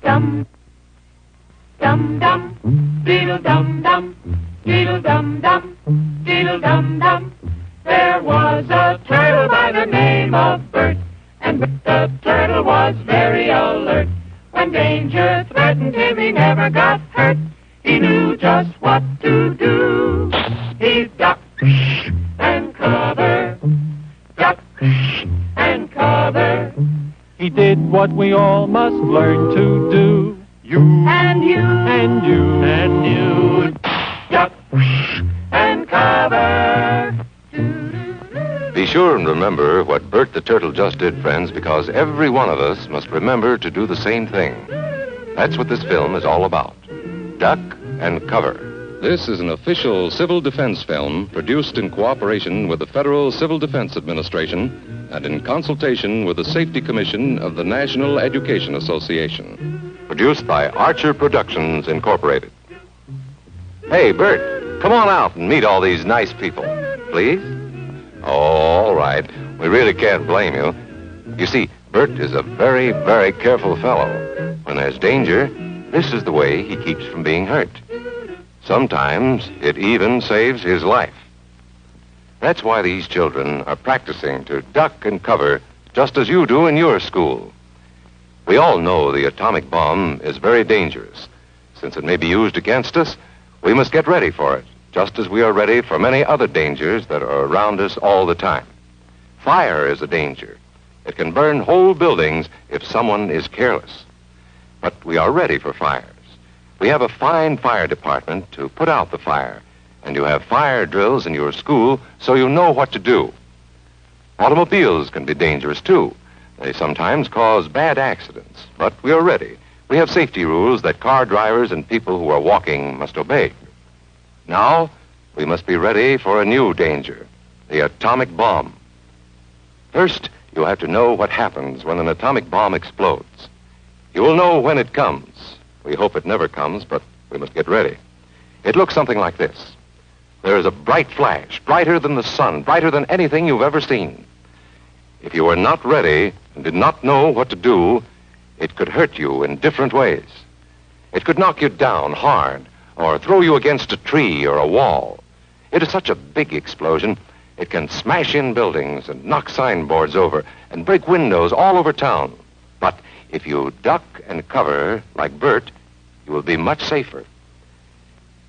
Dum, dum, dum, diddle dum dum, diddle dum dum, diddle dum dum. There was a turtle by the name of Bert, and the turtle was very alert. When danger threatened him, he never got hurt. He knew just what to do. He ducked and cover, ducked and cover. He did what we all must learn to do. You and you and you and you, duck and cover. Be sure and remember what Bert the Turtle just did, friends, because every one of us must remember to do the same thing. That's what this film is all about. Duck and cover. This is an official civil defense film produced in cooperation with the Federal Civil Defense Administration and in consultation with the Safety Commission of the National Education Association. Produced by Archer Productions, Incorporated. Hey, Bert, come on out and meet all these nice people, please. Oh, all right. We really can't blame you. You see, Bert is a very, very careful fellow. When there's danger, this is the way he keeps from being hurt. Sometimes it even saves his life. That's why these children are practicing to duck and cover just as you do in your school. We all know the atomic bomb is very dangerous. Since it may be used against us, we must get ready for it, just as we are ready for many other dangers that are around us all the time. Fire is a danger. It can burn whole buildings if someone is careless. But we are ready for fires. We have a fine fire department to put out the fire, and you have fire drills in your school so you know what to do. Automobiles can be dangerous, too. They sometimes cause bad accidents, but we are ready. We have safety rules that car drivers and people who are walking must obey. Now, we must be ready for a new danger, the atomic bomb. First, you have to know what happens when an atomic bomb explodes. You will know when it comes. We hope it never comes, but we must get ready. It looks something like this. There is a bright flash, brighter than the sun, brighter than anything you've ever seen. If you are not ready and did not know what to do, it could hurt you in different ways. It could knock you down hard or throw you against a tree or a wall. It is such a big explosion, it can smash in buildings and knock signboards over and break windows all over town. But if you duck and cover like Bert, you will be much safer.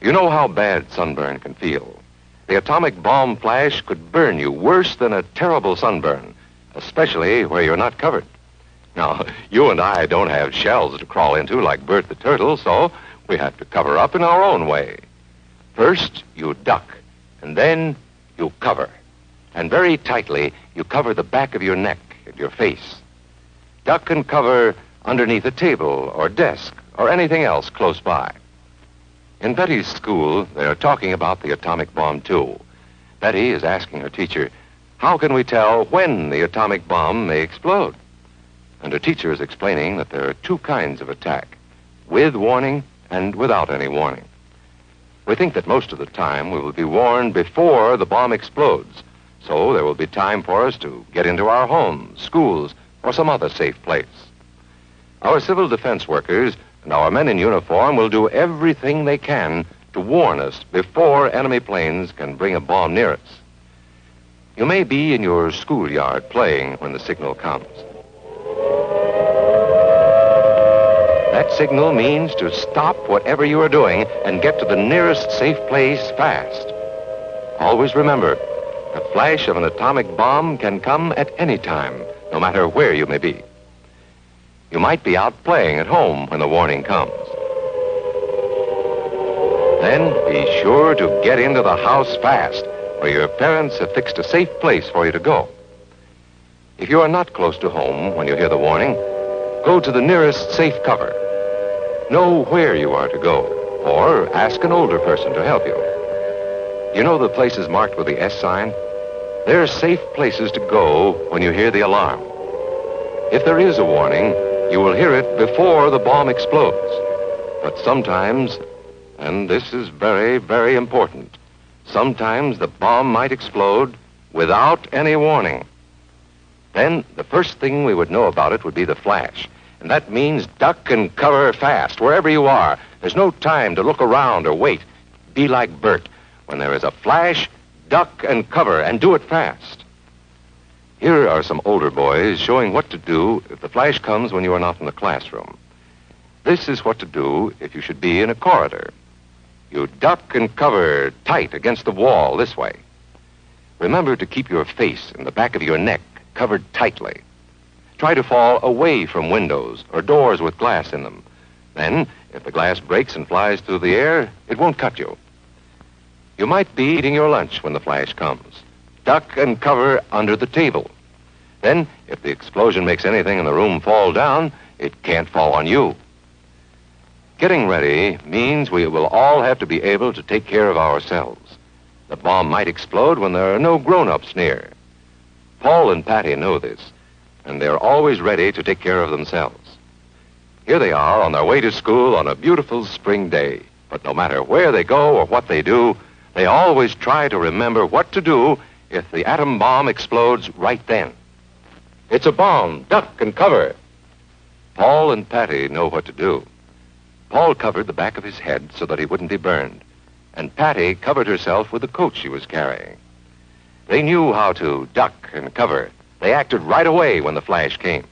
You know how bad sunburn can feel. The atomic bomb flash could burn you worse than a terrible sunburn, especially where you're not covered. Now, you and I don't have shells to crawl into like Bert the Turtle, so we have to cover up in our own way. First, you duck, and then you cover. And very tightly, you cover the back of your neck and your face. Duck and cover underneath a table or desk or anything else close by. In Betty's school, they are talking about the atomic bomb, too. Betty is asking her teacher, how can we tell when the atomic bomb may explode? And her teacher is explaining that there are two kinds of attack, with warning and without any warning. We think that most of the time we will be warned before the bomb explodes, so there will be time for us to get into our homes, schools, or some other safe place. Our civil defense workers and our men in uniform will do everything they can to warn us before enemy planes can bring a bomb near us. You may be in your schoolyard playing when the signal comes. That signal means to stop whatever you are doing and get to the nearest safe place fast. Always remember, the flash of an atomic bomb can come at any time, no matter where you may be. You might be out playing at home when the warning comes. Then be sure to get into the house fast, where your parents have fixed a safe place for you to go. If you are not close to home when you hear the warning, go to the nearest safe cover. Know where you are to go, or ask an older person to help you. You know the places marked with the S sign? They're safe places to go when you hear the alarm. If there is a warning, you will hear it before the bomb explodes. But sometimes, and this is very, very important, sometimes the bomb might explode without any warning. Then the first thing we would know about it would be the flash. And that means duck and cover fast, wherever you are. There's no time to look around or wait. Be like Bert. When there is a flash, duck and cover, and do it fast. Here are some older boys showing what to do if the flash comes when you are not in the classroom. This is what to do if you should be in a corridor. You duck and cover tight against the wall this way. Remember to keep your face and the back of your neck covered tightly. Try to fall away from windows or doors with glass in them. Then, if the glass breaks and flies through the air, it won't cut you. You might be eating your lunch when the flash comes. Duck and cover under the table. Then, if the explosion makes anything in the room fall down, it can't fall on you. Getting ready means we will all have to be able to take care of ourselves. The bomb might explode when there are no grown-ups near. Paul and Patty know this, and they're always ready to take care of themselves. Here they are on their way to school on a beautiful spring day. But no matter where they go or what they do, they always try to remember what to do if the atom bomb explodes right then. It's a bomb. Duck and cover. Paul and Patty know what to do. Paul covered the back of his head so that he wouldn't be burned, and Patty covered herself with the coat she was carrying. They knew how to duck and cover. They acted right away when the flash came.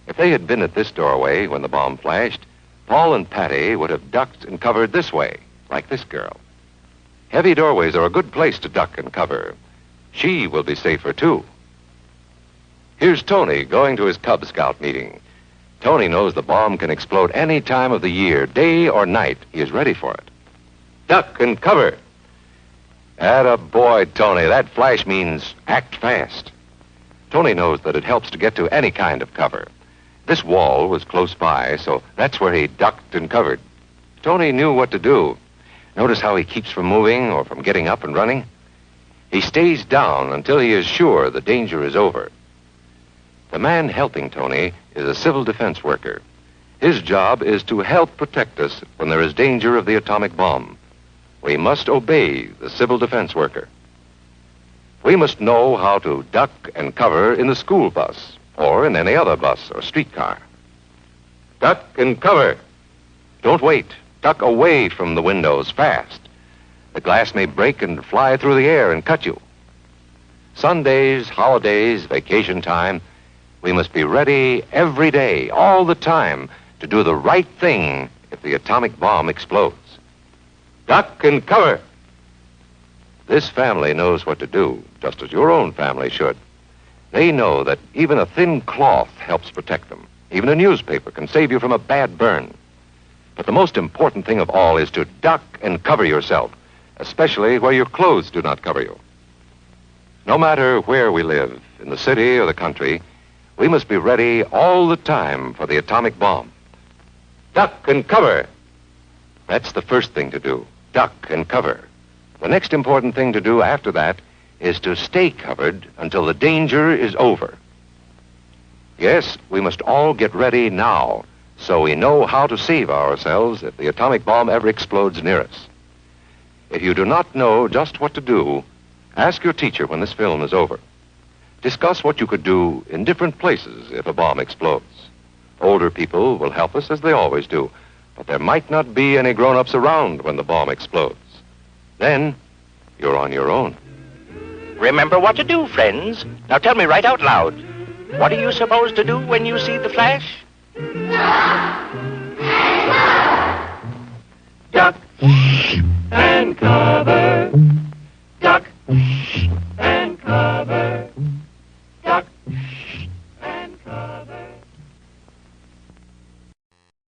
If they had been at this doorway when the bomb flashed, Paul and Patty would have ducked and covered this way, like this girl. Heavy doorways are a good place to duck and cover. She will be safer, too. Here's Tony going to his Cub Scout meeting. Tony knows the bomb can explode any time of the year, day or night. He is ready for it. Duck and cover. Attaboy, Tony. That flash means act fast. Tony knows that it helps to get to any kind of cover. This wall was close by, so that's where he ducked and covered. Tony knew what to do. Notice how he keeps from moving or from getting up and running? He stays down until he is sure the danger is over. The man helping Tony is a civil defense worker. His job is to help protect us when there is danger of the atomic bomb. We must obey the civil defense worker. We must know how to duck and cover in the school bus or in any other bus or streetcar. Duck and cover. Don't wait. Duck away from the windows fast. The glass may break and fly through the air and cut you. Sundays, holidays, vacation time, we must be ready every day, all the time, to do the right thing if the atomic bomb explodes. Duck and cover. This family knows what to do, just as your own family should. They know that even a thin cloth helps protect them. Even a newspaper can save you from a bad burn. But the most important thing of all is to duck and cover yourself, especially where your clothes do not cover you. No matter where we live, in the city or the country, we must be ready all the time for the atomic bomb. Duck and cover. That's the first thing to do. Duck and cover. The next important thing to do after that is to stay covered until the danger is over. Yes, we must all get ready now so we know how to save ourselves if the atomic bomb ever explodes near us. If you do not know just what to do, ask your teacher when this film is over. Discuss what you could do in different places if a bomb explodes. Older people will help us as they always do, but there might not be any grown-ups around when the bomb explodes. Then, you're on your own. Remember what to do, friends. Now tell me right out loud. What are you supposed to do when you see the flash? Duck and cover. Duck